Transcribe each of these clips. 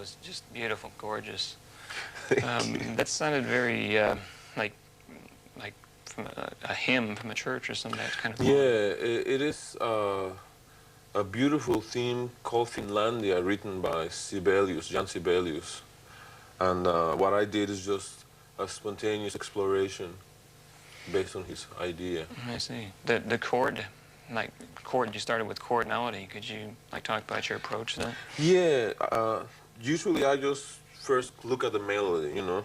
was just beautiful, gorgeous. That sounded very like from a hymn from a church or something. That's kind of Yeah, it is a beautiful theme called Finlandia, written by Sibelius, Jan Sibelius. And what I did is just a spontaneous exploration based on his idea. I see. The chord, you started with chord melody. Could you talk about your approach to that? Yeah, usually I just first look at the melody, you know.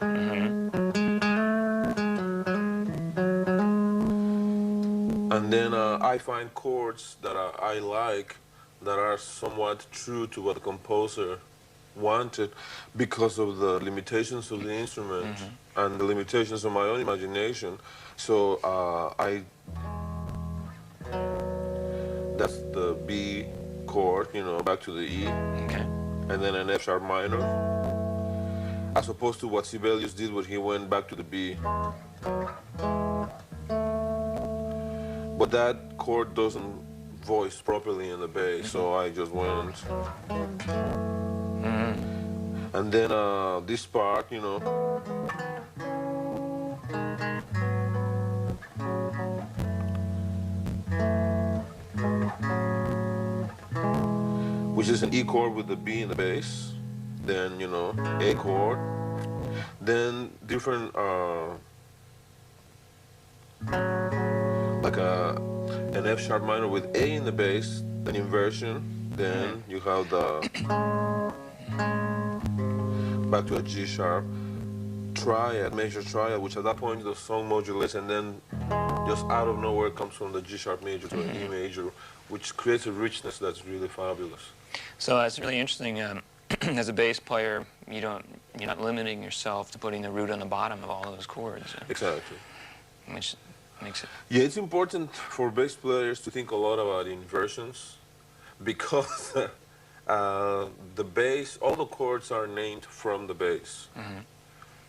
And then I find chords that I like that are somewhat true to what the composer wanted because of the limitations of the instrument and the limitations of my own imagination. So that's the B chord, you know, back to the E, and then an F sharp minor, as opposed to what Sibelius did when he went back to the B. But that chord doesn't voice properly in the bass, so I just went. And then this part, you know, which is an E chord with the B in the bass, then, you know, A chord, then different, like an F sharp minor with A in the bass, an inversion, then you have the back to a G sharp, triad, major triad, which at that point the song modulates, and then just out of nowhere comes from the G sharp major to an E major, which creates a richness that's really fabulous. So that's really interesting. As a bass player, you're not limiting yourself to putting the root on the bottom of all those chords. Exactly. Which makes it... Yeah, it's important for bass players to think a lot about inversions because the bass, all the chords are named from the bass.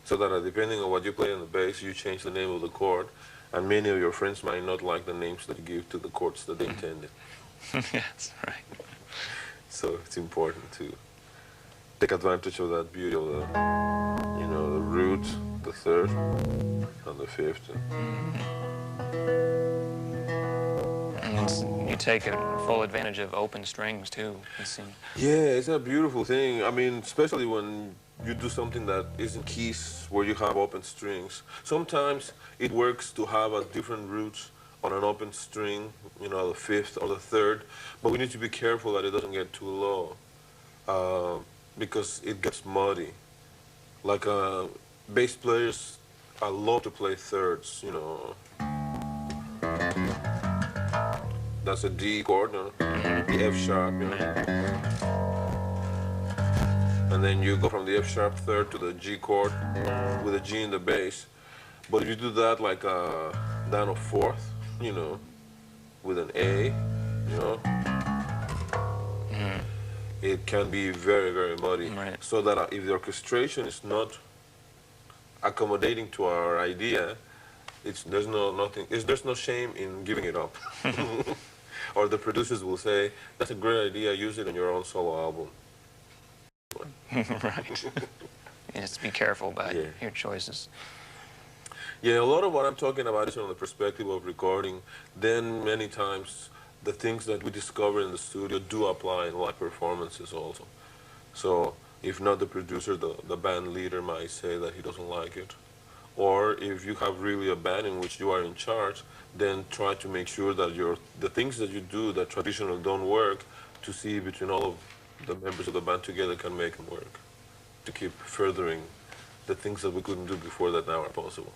So that depending on what you play on the bass, you change the name of the chord, and many of your friends might not like the names that you give to the chords that they intended. That's right. So it's important to take advantage of that beauty of the, you know, the root, the third, and the fifth. And you take full advantage of open strings too. Yeah, it's a beautiful thing. I mean, especially when you do something that isn't keys where you have open strings. Sometimes it works to have a different roots on an open string, you know, the fifth or the third, but we need to be careful that it doesn't get too low because it gets muddy. Like bass players, I love to play thirds, you know. That's a D chord, no? The F sharp, you know. And then you go from the F sharp third to the G chord with a G in the bass. But if you do that like down a fourth, you know, with an A, you know, it can be very, very muddy. Right. So that if the orchestration is not accommodating to our idea, there's no shame in giving it up. Or the producers will say, that's a great idea, use it on your own solo album. Right. You have to be careful about your choices. Yeah, a lot of what I'm talking about is from the perspective of recording. Then many times the things that we discover in the studio do apply in live performances also. So if not the producer, the band leader might say that he doesn't like it. Or if you have really a band in which you are in charge, then try to make sure that the things that you do that traditionally don't work, to see between all of the members of the band together can make them work, to keep furthering the things that we couldn't do before that now are possible.